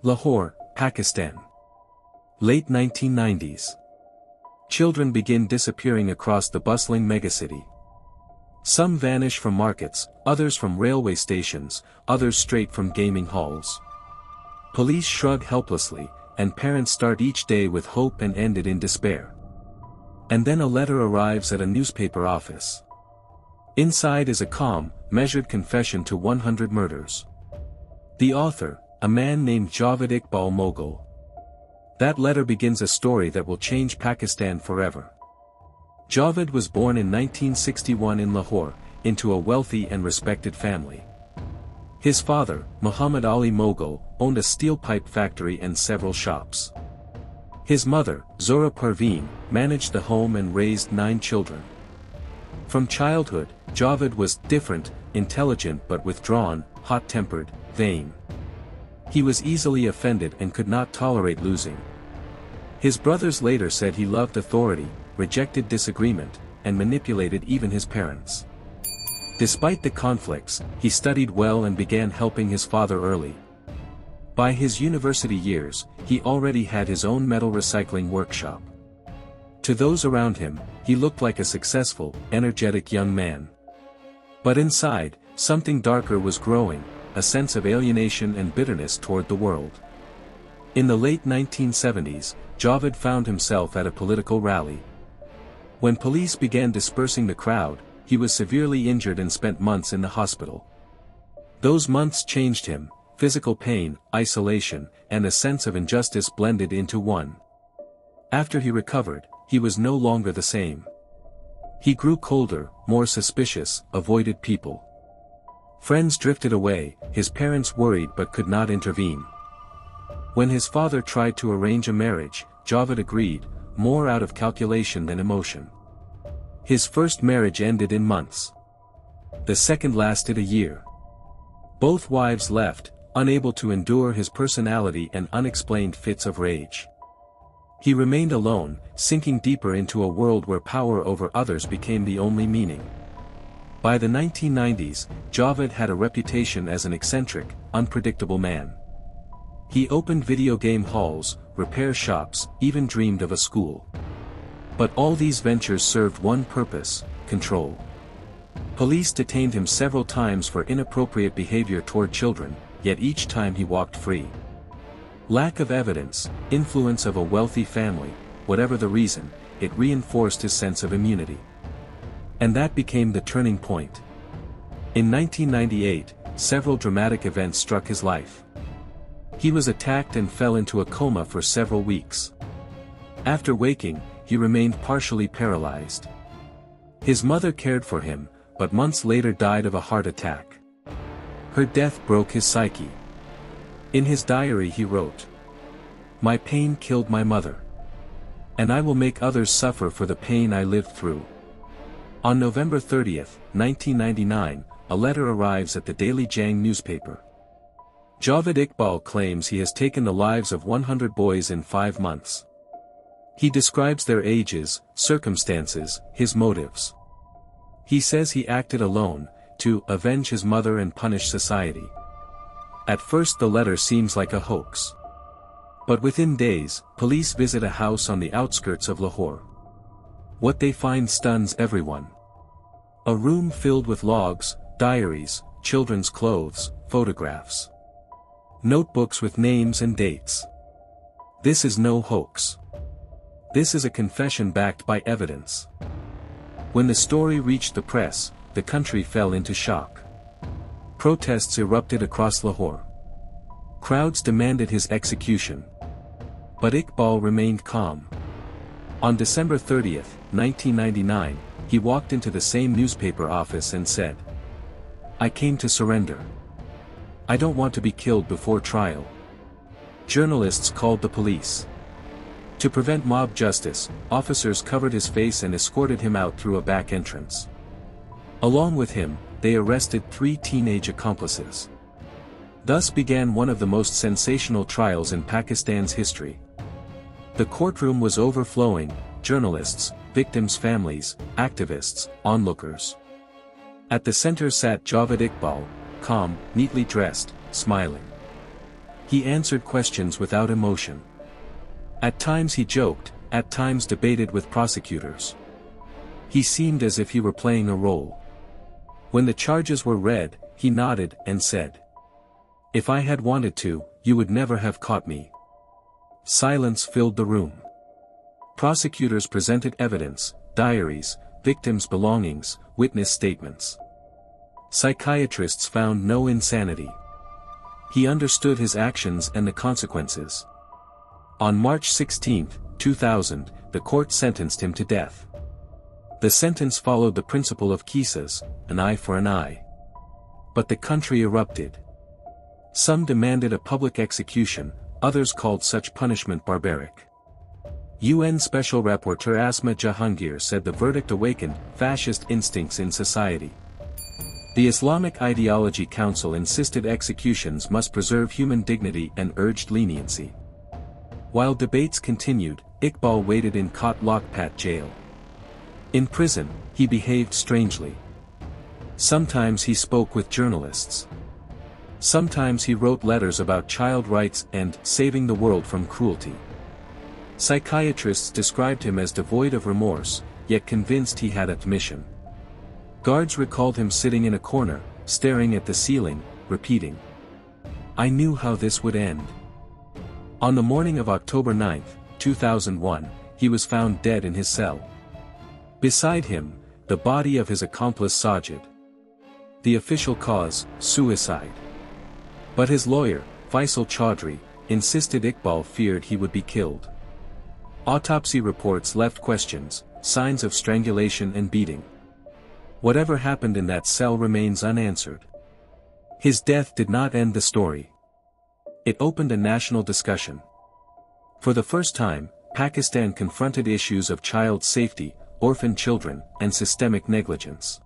Lahore, Pakistan. Late 1990s. Children begin disappearing across the bustling megacity. Some vanish from markets, others from railway stations, others straight from gaming halls. Police shrug helplessly, and parents start each day with hope and end it in despair. And then a letter arrives at a newspaper office. Inside is a calm, measured confession to 100 murders. The author, a man named Javed Iqbal Mughal. That letter begins a story that will change Pakistan forever. Javed was born in 1961 in Lahore, into a wealthy and respected family. His father, Muhammad Ali Mughal, owned a steel pipe factory and several shops. His mother, Zora Parveen, managed the home and raised 9 children. From childhood, Javed was different, intelligent but withdrawn, hot-tempered, vain. He was easily offended and could not tolerate losing. His brothers later said he loved authority, rejected disagreement, and manipulated even his parents. Despite the conflicts, he studied well and began helping his father early. By his university years, he already had his own metal recycling workshop. To those around him, he looked like a successful, energetic young man. But inside, something darker was growing, a sense of alienation and bitterness toward the world. In the late 1970s, Javed found himself at a political rally. When police began dispersing the crowd, he was severely injured and spent months in the hospital. Those months changed him, physical pain, isolation, and a sense of injustice blended into one. After he recovered, he was no longer the same. He grew colder, more suspicious, avoided people. Friends drifted away, his parents worried but could not intervene. When his father tried to arrange a marriage, Javed agreed, more out of calculation than emotion. His first marriage ended in months. The second lasted a year. Both wives left, unable to endure his personality and unexplained fits of rage. He remained alone, sinking deeper into a world where power over others became the only meaning. By the 1990s, Javed had a reputation as an eccentric, unpredictable man. He opened video game halls, repair shops, even dreamed of a school. But all these ventures served one purpose: control. Police detained him several times for inappropriate behavior toward children, yet each time he walked free. Lack of evidence, influence of a wealthy family, whatever the reason, it reinforced his sense of immunity. And that became the turning point. In 1998, several dramatic events struck his life. He was attacked and fell into a coma for several weeks. After waking, he remained partially paralyzed. His mother cared for him, but months later died of a heart attack. Her death broke his psyche. In his diary he wrote, "My pain killed my mother. And I will make others suffer for the pain I lived through." On November 30, 1999, a letter arrives at the Daily Jang newspaper. Javed Iqbal claims he has taken the lives of 100 boys in 5 months. He describes their ages, circumstances, his motives. He says he acted alone, to avenge his mother and punish society. At first the letter seems like a hoax. But within days, police visit a house on the outskirts of Lahore. What they find stuns everyone. A room filled with logs, diaries, children's clothes, photographs. Notebooks with names and dates. This is no hoax. This is a confession backed by evidence. When the story reached the press, the country fell into shock. Protests erupted across Lahore. Crowds demanded his execution. But Iqbal remained calm. On December 30, 1999, he walked into the same newspaper office and said, "I came to surrender. I don't want to be killed before trial." Journalists called the police. To prevent mob justice, officers covered his face and escorted him out through a back entrance. Along with him, they arrested 3 teenage accomplices. Thus began one of the most sensational trials in Pakistan's history. The courtroom was overflowing, journalists, victims' families, activists, onlookers. At the center sat Javed Iqbal, calm, neatly dressed, smiling. He answered questions without emotion. At times he joked, at times debated with prosecutors. He seemed as if he were playing a role. When the charges were read, he nodded and said, "If I had wanted to, you would never have caught me." Silence filled the room. Prosecutors presented evidence, diaries, victims' belongings, witness statements. Psychiatrists found no insanity. He understood his actions and the consequences. On March 16, 2000, the court sentenced him to death. The sentence followed the principle of Qisas, an eye for an eye. But the country erupted. Some demanded a public execution, others called such punishment barbaric. UN Special Rapporteur Asma Jahangir said the verdict awakened fascist instincts in society. The Islamic Ideology Council insisted executions must preserve human dignity and urged leniency. While debates continued, Iqbal waited in Kot Lokpat jail. In prison, he behaved strangely. Sometimes he spoke with journalists. Sometimes he wrote letters about child rights and saving the world from cruelty. Psychiatrists described him as devoid of remorse, yet convinced he had a mission. Guards recalled him sitting in a corner, staring at the ceiling, repeating, "I knew how this would end." On the morning of October 9, 2001, he was found dead in his cell. Beside him, the body of his accomplice Sajid. The official cause, suicide. But his lawyer, Faisal Chaudhry, insisted Iqbal feared he would be killed. Autopsy reports left questions, signs of strangulation and beating. Whatever happened in that cell remains unanswered. His death did not end the story. It opened a national discussion. For the first time, Pakistan confronted issues of child safety, orphan children, and systemic negligence.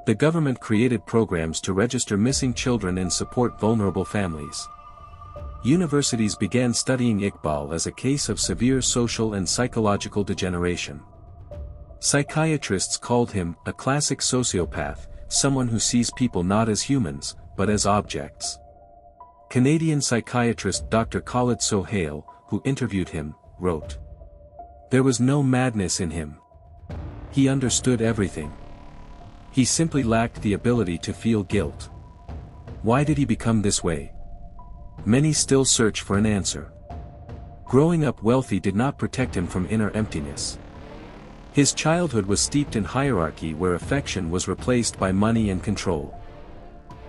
The government created programs to register missing children and support vulnerable families. Universities began studying Iqbal as a case of severe social and psychological degeneration. Psychiatrists called him a classic sociopath, someone who sees people not as humans, but as objects. Canadian psychiatrist Dr. Khalid Sohail, who interviewed him, wrote, "There was no madness in him. He understood everything. He simply lacked the ability to feel guilt. Why did he become this way? Many still search for an answer. Growing up wealthy did not protect him from inner emptiness. His childhood was steeped in hierarchy where affection was replaced by money and control.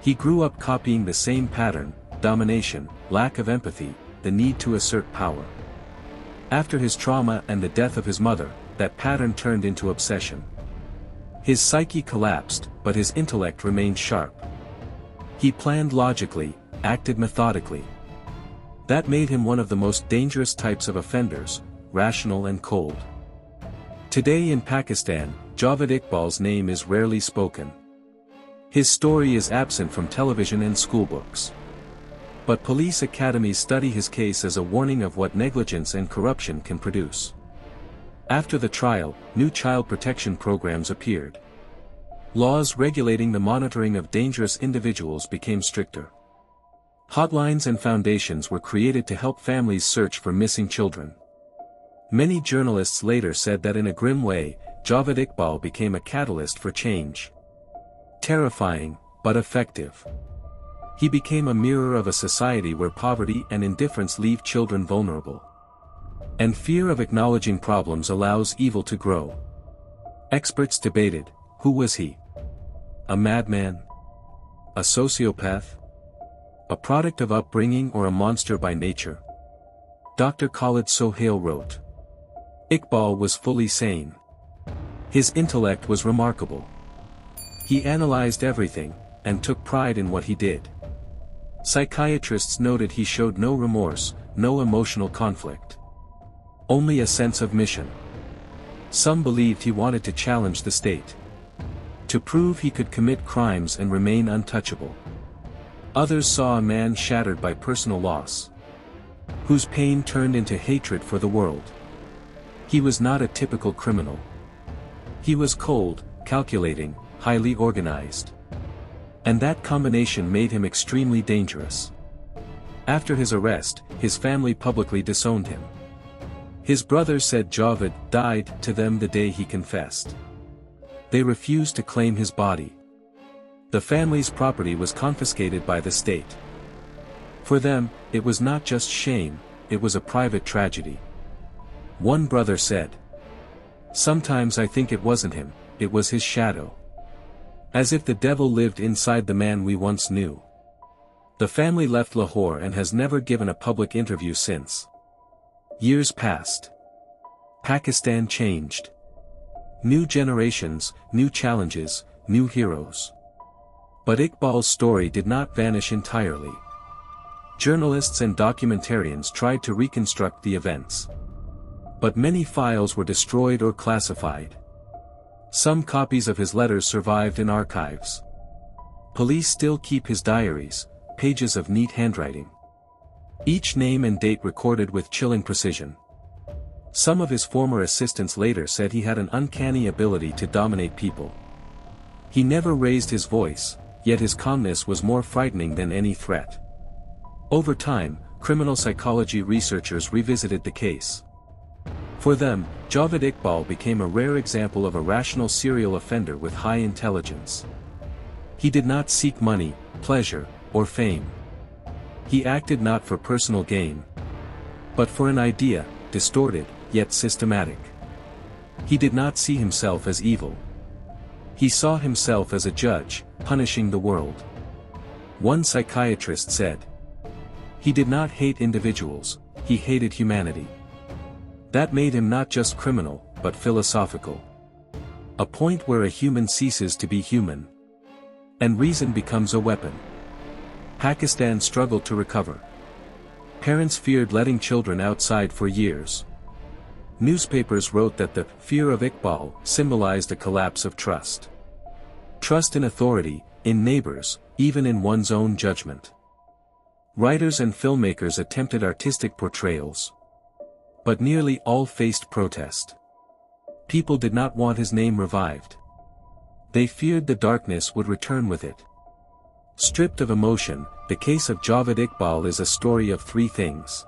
He grew up copying the same pattern: domination, lack of empathy, the need to assert power. After his trauma and the death of his mother, that pattern turned into obsession. His psyche collapsed, but his intellect remained sharp. He planned logically, acted methodically. That made him one of the most dangerous types of offenders, rational and cold. Today in Pakistan, Javed Iqbal's name is rarely spoken. His story is absent from television and schoolbooks. But police academies study his case as a warning of what negligence and corruption can produce. After the trial, new child protection programs appeared. Laws regulating the monitoring of dangerous individuals became stricter. Hotlines and foundations were created to help families search for missing children. Many journalists later said that in a grim way, Javed Iqbal became a catalyst for change. Terrifying, but effective. He became a mirror of a society where poverty and indifference leave children vulnerable. And fear of acknowledging problems allows evil to grow. Experts debated, who was he? A madman? A sociopath? A product of upbringing or a monster by nature? Dr. Khalid Sohail wrote, Iqbal was fully sane. His intellect was remarkable. He analyzed everything, and took pride in what he did. Psychiatrists noted he showed no remorse, no emotional conflict. Only a sense of mission. Some believed he wanted to challenge the state. To prove he could commit crimes and remain untouchable. Others saw a man shattered by personal loss, whose pain turned into hatred for the world. He was not a typical criminal. He was cold, calculating, highly organized. And that combination made him extremely dangerous. After his arrest, his family publicly disowned him. His brothers said Javed died to them the day he confessed. They refused to claim his body. The family's property was confiscated by the state. For them, it was not just shame, it was a private tragedy. One brother said, "Sometimes I think it wasn't him, it was his shadow. As if the devil lived inside the man we once knew." The family left Lahore and has never given a public interview since. Years passed. Pakistan changed. New generations, new challenges, new heroes. But Iqbal's story did not vanish entirely. Journalists and documentarians tried to reconstruct the events. But many files were destroyed or classified. Some copies of his letters survived in archives. Police still keep his diaries, pages of neat handwriting. Each name and date recorded with chilling precision. Some of his former assistants later said he had an uncanny ability to dominate people. He never raised his voice, yet his calmness was more frightening than any threat. Over time, criminal psychology researchers revisited the case. For them, Javed Iqbal became a rare example of a rational serial offender with high intelligence. He did not seek money, pleasure, or fame. He acted not for personal gain, but for an idea, distorted, yet systematic. He did not see himself as evil. He saw himself as a judge, punishing the world. One psychiatrist said, "He did not hate individuals, he hated humanity." That made him not just criminal, but philosophical. A point where a human ceases to be human. And reason becomes a weapon. Pakistan struggled to recover. Parents feared letting children outside for years. Newspapers wrote that the fear of Iqbal symbolized a collapse of trust. Trust in authority, in neighbors, even in one's own judgment. Writers and filmmakers attempted artistic portrayals. But nearly all faced protest. People did not want his name revived. They feared the darkness would return with it. Stripped of emotion, the case of Javed Iqbal is a story of three things: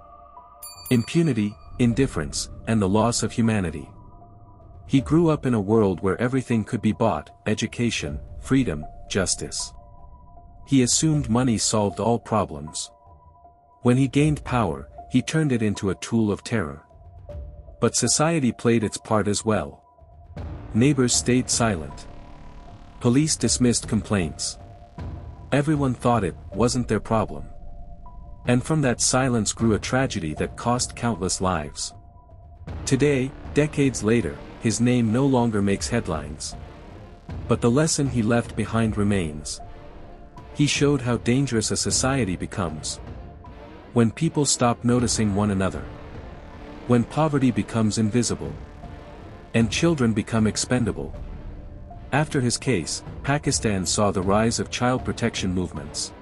impunity, indifference, and the loss of humanity. He grew up in a world where everything could be bought: education, freedom, justice. He assumed money solved all problems. When he gained power, he turned it into a tool of terror. But society played its part as well. Neighbors stayed silent. Police dismissed complaints. Everyone thought it wasn't their problem. And from that silence grew a tragedy that cost countless lives. Today, decades later, his name no longer makes headlines. But the lesson he left behind remains. He showed how dangerous a society becomes when people stop noticing one another. When poverty becomes invisible. And children become expendable. After his case, Pakistan saw the rise of child protection movements.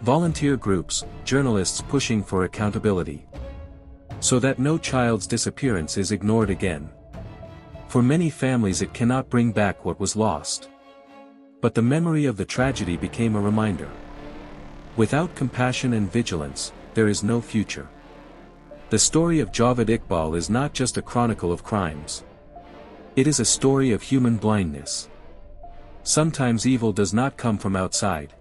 Volunteer groups, journalists pushing for accountability. So that no child's disappearance is ignored again. For many families it cannot bring back what was lost. But the memory of the tragedy became a reminder. Without compassion and vigilance, there is no future. The story of Javed Iqbal is not just a chronicle of crimes. It is a story of human blindness. Sometimes evil does not come from outside.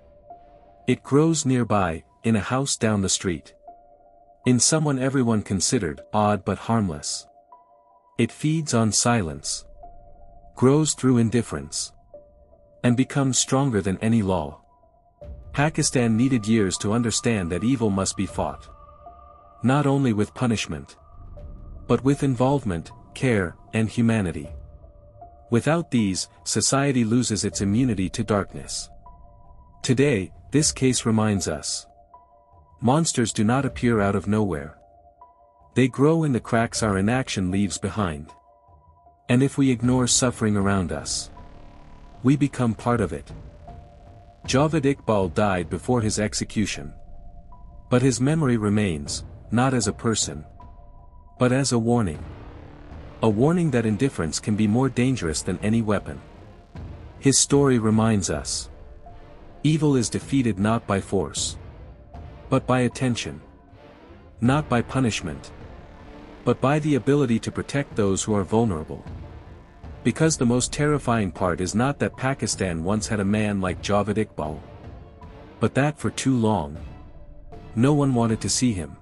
It grows nearby, in a house down the street. In someone everyone considered odd but harmless. It feeds on silence. Grows through indifference. And becomes stronger than any law. Pakistan needed years to understand that evil must be fought. Not only with punishment, but with involvement, care, and humanity. Without these, society loses its immunity to darkness. Today, this case reminds us. Monsters do not appear out of nowhere. They grow in the cracks our inaction leaves behind. And if we ignore suffering around us, we become part of it. Javed Iqbal died before his execution. But his memory remains, not as a person, but as a warning. A warning that indifference can be more dangerous than any weapon. His story reminds us. Evil is defeated not by force, But by attention. Not by punishment. But by the ability to protect those who are vulnerable. Because the most terrifying part is not that Pakistan once had a man like Javed Iqbal. But that for too long, no one wanted to see him.